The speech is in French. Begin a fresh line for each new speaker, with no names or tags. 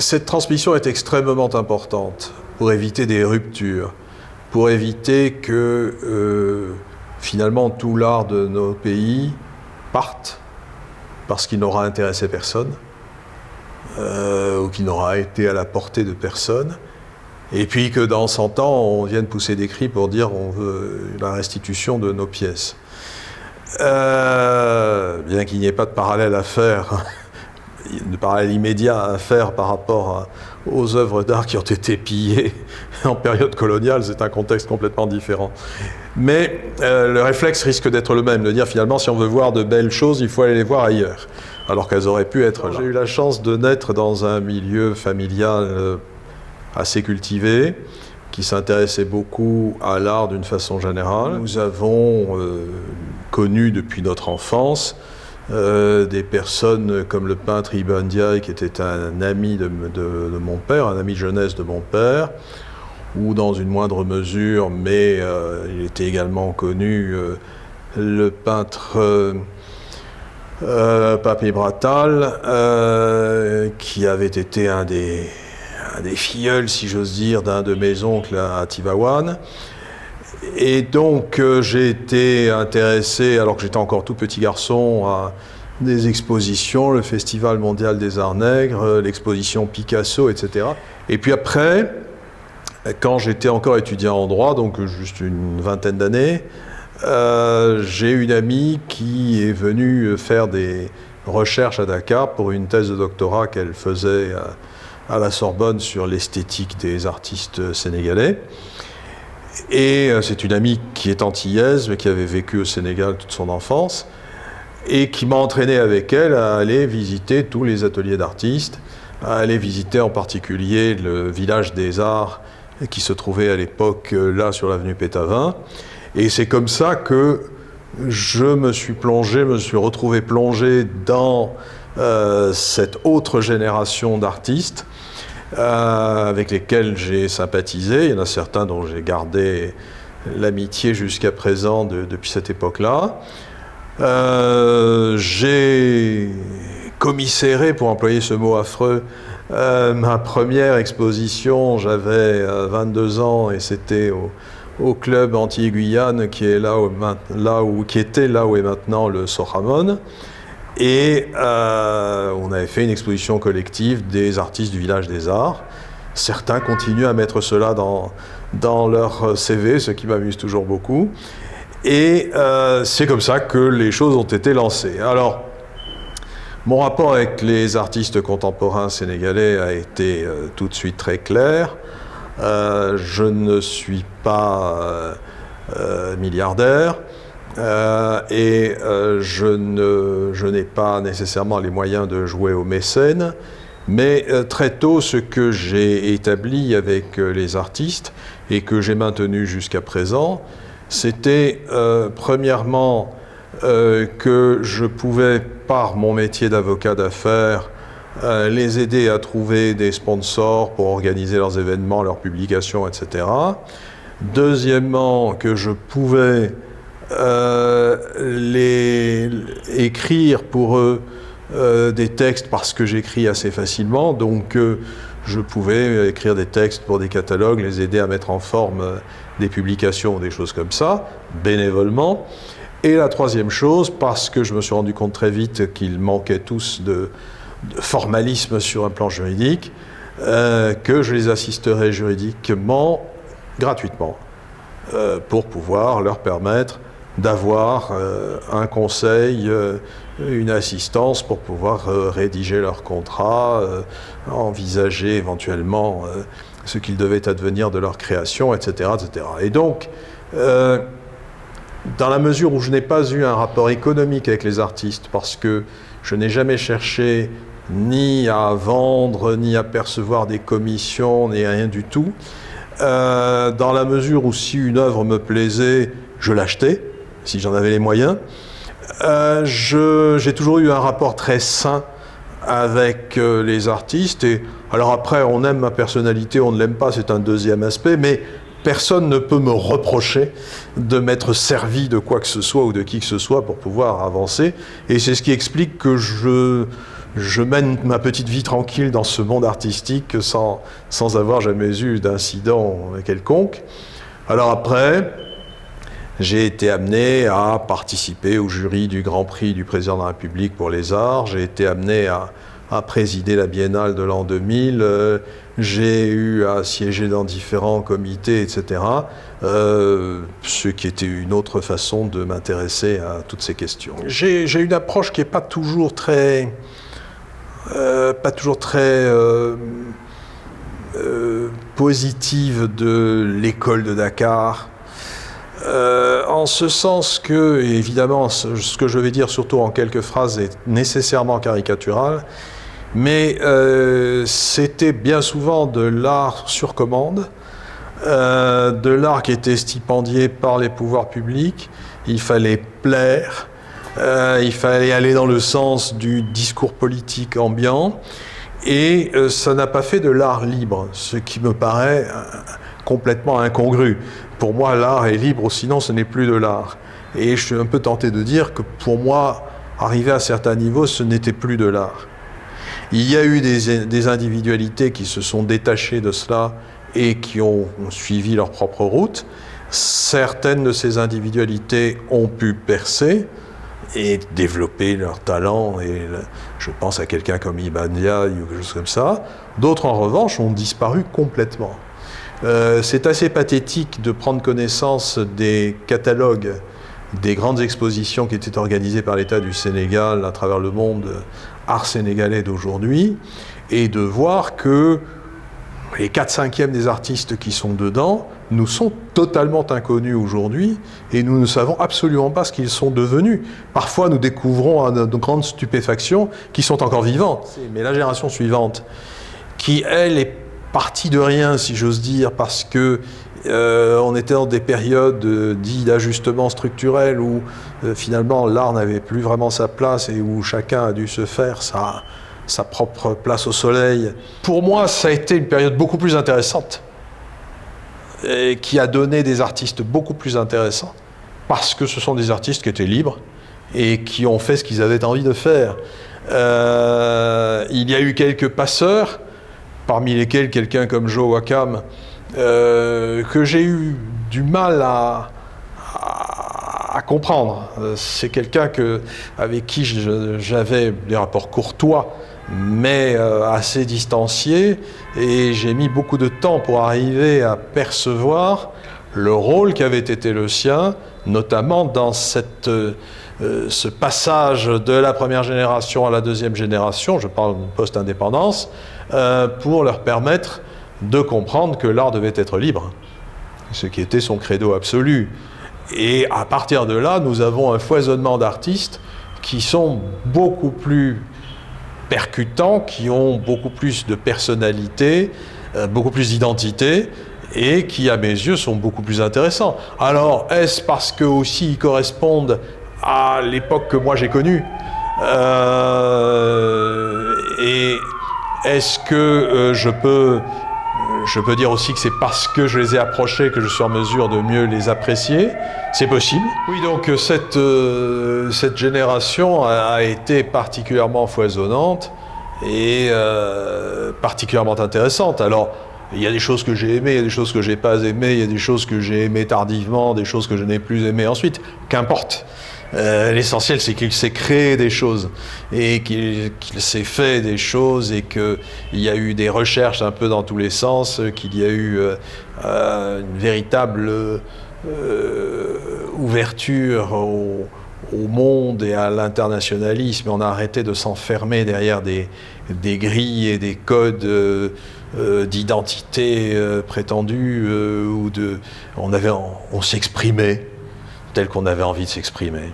Cette transmission est extrêmement importante pour éviter des ruptures, pour éviter que finalement tout l'art de nos pays parte parce qu'il n'aura intéressé personne ou qu'il n'aura été à la portée de personne, et puis que dans 100 ans on vienne pousser des cris pour dire on veut la restitution de nos pièces. Bien qu'il n'y ait pas de parallèle à faire, de parallèle immédiat à faire par rapport aux œuvres d'art qui ont été pillées en période coloniale, c'est un contexte complètement différent. Mais le réflexe risque d'être le même, de dire finalement si on veut voir de belles choses, il faut aller les voir ailleurs, alors qu'elles auraient pu être là. J'ai eu la chance de naître dans un milieu familial assez cultivé, qui s'intéressait beaucoup à l'art d'une façon générale. Nous avons connu depuis notre enfance des personnes comme le peintre Ibn Ndiaye, qui était un ami de mon père, un ami de jeunesse de mon père, ou dans une moindre mesure, mais il était également connu, le peintre Papé Bratal, qui avait été un des filleuls, si j'ose dire, d'un de mes oncles à Tivaouane. Et donc j'ai été intéressé, alors que j'étais encore tout petit garçon, à des expositions, le Festival mondial des arts nègres, l'exposition Picasso, etc. Et puis après, quand j'étais encore étudiant en droit, donc juste une vingtaine d'années, j'ai une amie qui est venue faire des recherches à Dakar pour une thèse de doctorat qu'elle faisait à la Sorbonne sur l'esthétique des artistes sénégalais. Et c'est une amie qui est antillaise, mais qui avait vécu au Sénégal toute son enfance, et qui m'a entraîné avec elle à aller visiter tous les ateliers d'artistes, à aller visiter en particulier le village des arts qui se trouvait à l'époque là sur l'avenue Pétavin. Et c'est comme ça que je me suis retrouvé plongé dans cette autre génération d'artistes avec lesquels j'ai sympathisé. Il y en a certains dont j'ai gardé l'amitié jusqu'à présent depuis cette époque-là. J'ai commissairé, pour employer ce mot affreux, ma première exposition. J'avais 22 ans et c'était au club Antilles-Guyane qui était là où est maintenant le Soramon. Et on avait fait une exposition collective des artistes du village des arts. Certains continuent à mettre cela dans leur CV, ce qui m'amuse toujours beaucoup. Et c'est comme ça que les choses ont été lancées. Alors, mon rapport avec les artistes contemporains sénégalais a été tout de suite très clair. Je ne suis pas milliardaire. Je n'ai pas nécessairement les moyens de jouer au mécène, mais très tôt, ce que j'ai établi avec les artistes et que j'ai maintenu jusqu'à présent, c'était premièrement que je pouvais, par mon métier d'avocat d'affaires, les aider à trouver des sponsors pour organiser leurs événements, leurs publications, etc. Deuxièmement, que je pouvais écrire pour eux des textes parce que j'écris assez facilement, donc je pouvais écrire des textes pour des catalogues, les aider à mettre en forme des publications ou des choses comme ça, bénévolement. Et la troisième chose, parce que je me suis rendu compte très vite qu'ils manquaient tous de formalisme sur un plan juridique, que je les assisterais juridiquement, gratuitement, pour pouvoir leur permettre d'avoir un conseil, une assistance pour pouvoir rédiger leur contrat, envisager éventuellement ce qu'il devait advenir de leur création, etc., etc. Et donc, dans la mesure où je n'ai pas eu un rapport économique avec les artistes, parce que je n'ai jamais cherché ni à vendre, ni à percevoir des commissions, ni rien du tout, dans la mesure où si une œuvre me plaisait, je l'achetais, si j'en avais les moyens. J'ai toujours eu un rapport très sain avec les artistes. Et alors après, on aime ma personnalité, on ne l'aime pas, c'est un deuxième aspect, mais personne ne peut me reprocher de m'être servi de quoi que ce soit ou de qui que ce soit pour pouvoir avancer. Et c'est ce qui explique que je je mène ma petite vie tranquille dans ce monde artistique sans avoir jamais eu d'incident quelconque. Alors après, j'ai été amené à participer au jury du Grand Prix du Président de la République pour les arts. J'ai été amené à présider la Biennale de l'an 2000. J'ai eu à siéger dans différents comités, etc. Ce qui était une autre façon de m'intéresser à toutes ces questions. J'ai une approche qui n'est pas toujours très positive de l'école de Dakar. En ce sens que, évidemment, ce que je vais dire surtout en quelques phrases est nécessairement caricatural, mais c'était bien souvent de l'art sur commande, de l'art qui était stipendié par les pouvoirs publics. Il fallait plaire, il fallait aller dans le sens du discours politique ambiant, et ça n'a pas fait de l'art libre, ce qui me paraît complètement incongru. Pour moi, l'art est libre, sinon ce n'est plus de l'art. Et je suis un peu tenté de dire que pour moi, arrivé à certains niveaux, ce n'était plus de l'art. Il y a eu des individualités qui se sont détachées de cela et qui ont suivi leur propre route. Certaines de ces individualités ont pu percer et développer leur talent. Et je pense à quelqu'un comme Iban Ndiaye ou quelque chose comme ça. D'autres, en revanche, ont disparu complètement. C'est assez pathétique de prendre connaissance des catalogues des grandes expositions qui étaient organisées par l'État du Sénégal à travers le monde art sénégalais d'aujourd'hui et de voir que les 4/5 des artistes qui sont dedans nous sont totalement inconnus aujourd'hui et nous ne savons absolument pas ce qu'ils sont devenus. Parfois nous découvrons à de grandes stupéfactions qu'ils sont encore vivants. Mais la génération suivante, qui elle est partie de rien, si j'ose dire, parce que on était dans des périodes dites d'ajustement structurel où finalement l'art n'avait plus vraiment sa place et où chacun a dû se faire sa propre place au soleil. Pour moi, ça a été une période beaucoup plus intéressante et qui a donné des artistes beaucoup plus intéressants parce que ce sont des artistes qui étaient libres et qui ont fait ce qu'ils avaient envie de faire. Il y a eu quelques passeurs, parmi lesquels quelqu'un comme Joe Wakam, que j'ai eu du mal à comprendre. C'est quelqu'un avec qui j'avais des rapports courtois, mais assez distanciés, et j'ai mis beaucoup de temps pour arriver à percevoir le rôle qui avait été le sien, notamment dans ce passage de la première génération à la deuxième génération, je parle de post-indépendance, pour leur permettre de comprendre que l'art devait être libre, ce qui était son credo absolu. Et à partir de là, nous avons un foisonnement d'artistes qui sont beaucoup plus percutants, qui ont beaucoup plus de personnalité, beaucoup plus d'identité, et qui, à mes yeux, sont beaucoup plus intéressants. Alors, est-ce parce qu'eux aussi ils correspondent à l'époque que moi j'ai connue, et est-ce que je peux dire aussi que c'est parce que je les ai approchés que je suis en mesure de mieux les apprécier? C'est possible. Oui, donc cette génération a été particulièrement foisonnante et particulièrement intéressante. Alors, il y a des choses que j'ai aimées, il y a des choses que j'ai pas aimées, il y a des choses que j'ai aimées tardivement, des choses que je n'ai plus aimées ensuite. Qu'importe. L'essentiel, c'est qu'il s'est créé des choses et qu'il s'est fait des choses et qu'il y a eu des recherches un peu dans tous les sens, qu'il y a eu une véritable ouverture au monde et à l'internationalisme. On a arrêté de s'enfermer derrière des grilles et des codes d'identité prétendus où on s'exprimait tel qu'on avait envie de s'exprimer.